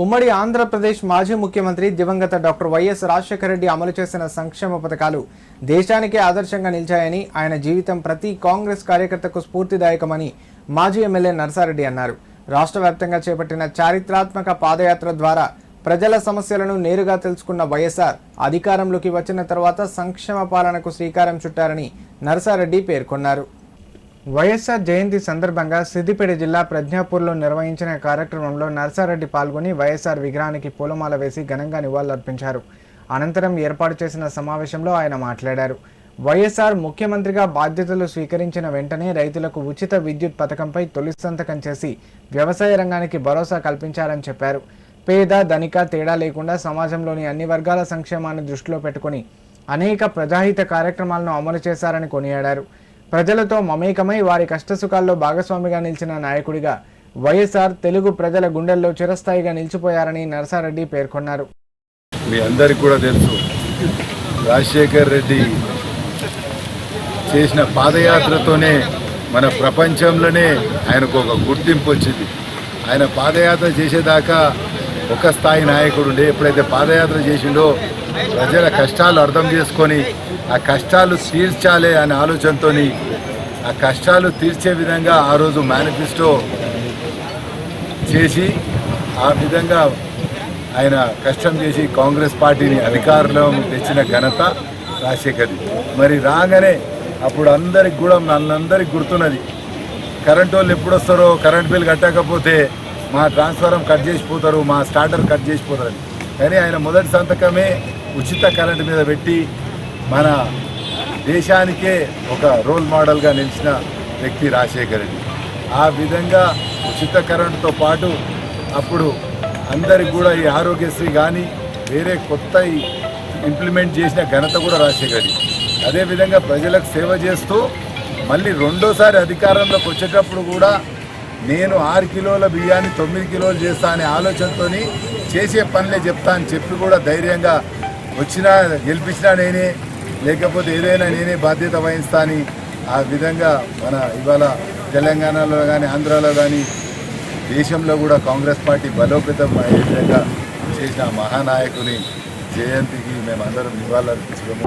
ఉమ్మడి ఆంధ్రప్రదేశ్ మాజీ ముఖ్యమంత్రి దివంగత డాక్టర్ వైఎస్ రాజశేఖర రెడ్డి అమలు చేసిన సంక్షేమ పథకాలు దేశానికే ఆదర్శంగా నిలిచాయని, ఆయన జీవితం ప్రతి కాంగ్రెస్ కార్యకర్తకు స్ఫూర్తిదాయకమని మాజీ ఎమ్మెల్యే నర్సారెడ్డి అన్నారు. రాష్ట్ర వ్యాప్తంగా చేపట్టిన చారిత్రాత్మక పాదయాత్ర ద్వారా ప్రజల సమస్యలను నేరుగా తెలుసుకున్న వైఎస్ఆర్ అధికారంలోకి వచ్చిన తర్వాత సంక్షేమ పాలనకు శ్రీకారం చుట్టారని నర్సారెడ్డి పేర్కొన్నారు. వైఎస్ఆర్ జయంతి సందర్భంగా సిద్దిపేట జిల్లా ప్రజ్ఞాపూర్లో నిర్వహించిన కార్యక్రమంలో నర్సారెడ్డి పాల్గొని వైఎస్ఆర్ విగ్రహానికి పూలమాల వేసి ఘనంగా నివాళులర్పించారు. అనంతరం ఏర్పాటు చేసిన సమావేశంలో ఆయన మాట్లాడారు. వైఎస్ఆర్ ముఖ్యమంత్రిగా బాధ్యతలు స్వీకరించిన వెంటనే రైతులకు ఉచిత విద్యుత్ పథకంపై తొలి సంతకం చేసి వ్యవసాయ రంగానికి భరోసా కల్పించారని చెప్పారు. పేద ధనిక తేడా లేకుండా సమాజంలోని అన్ని వర్గాల సంక్షేమాన్ని దృష్టిలో పెట్టుకుని అనేక ప్రజాహిత కార్యక్రమాలను అమలు చేశారని కొనియాడారు. ప్రజలతో మమేకమై వారి కష్టసుఖాల్లో భాగస్వామిగా నిలిచిన నాయకుడిగా వైఎస్ఆర్ తెలుగు ప్రజల గుండెల్లో చిరస్థాయిగా నిలిచిపోయారని నర్సారెడ్డి పేర్కొన్నారు. మీ అందరికీ కూడా తెలుసు, రాజశేఖర్ రెడ్డి చేసిన పాదయాత్రతోనే మన ప్రపంచంలోనే ఆయనకు ఒక గుర్తింపు వచ్చింది. ఆయన పాదయాత్ర చేసేదాకా ఒక స్థాయి నాయకుడు ఉండే, ఎప్పుడైతే పాదయాత్ర చేసిండో ప్రజల కష్టాలు అర్థం చేసుకొని ఆ కష్టాలు తీర్చాలి అనే ఆలోచనతో ఆ కష్టాలు తీర్చే విధంగా ఆ రోజు మేనిఫెస్టో చేసి ఆ విధంగా ఆయన కష్టం చేసి కాంగ్రెస్ పార్టీని అధికారంలో తెచ్చిన ఘనత రాజశేఖర్ది. మరి రాగానే అప్పుడు అందరికి కూడా నన్నందరికి గుర్తున్నది, కరెంట్ వాళ్ళు ఎప్పుడు వస్తారో, కరెంట్ బిల్ కట్టకపోతే మా ట్రాన్స్ఫారం కట్ చేసిపోతారు, మా స్టార్టర్ కట్ చేసిపోతారు. కానీ ఆయన మొదటి సంతకమే ఉచిత కరెంట్ మీద పెట్టి మన దేశానికే ఒక రోల్ మోడల్గా నిలిచిన వ్యక్తి రాజశేఖర్ రెడ్డి. ఆ విధంగా ఉచిత కరెంటుతో పాటు అప్పుడు అందరికి కూడా ఈ ఆరోగ్యశ్రీ కానీ వేరే కొత్త ఇంప్లిమెంట్ చేసిన ఘనత కూడా రాజశేఖర్ రెడ్డి. అదేవిధంగా ప్రజలకు సేవ చేస్తూ మళ్ళీ రెండోసారి అధికారంలోకి వచ్చేటప్పుడు కూడా నేను 6 కిలోల బియ్యాన్ని 9 కిలోలు చేస్తా అనే ఆలోచనతో చేసే పనులే చెప్తా అని చెప్పి కూడా ధైర్యంగా వచ్చినా గెలిపించినా నేనే, లేకపోతే ఏదైనా నేనే బాధ్యత వహిస్తా అని ఆ విధంగా మన ఇవాళ తెలంగాణలో కానీ ఆంధ్రాలో కానీ దేశంలో కూడా కాంగ్రెస్ పార్టీ బలోపేతం అయ్యే విధంగా చేసిన మహానాయకుని జయంతికి మేమందరం నివాళులర్పించుకోము.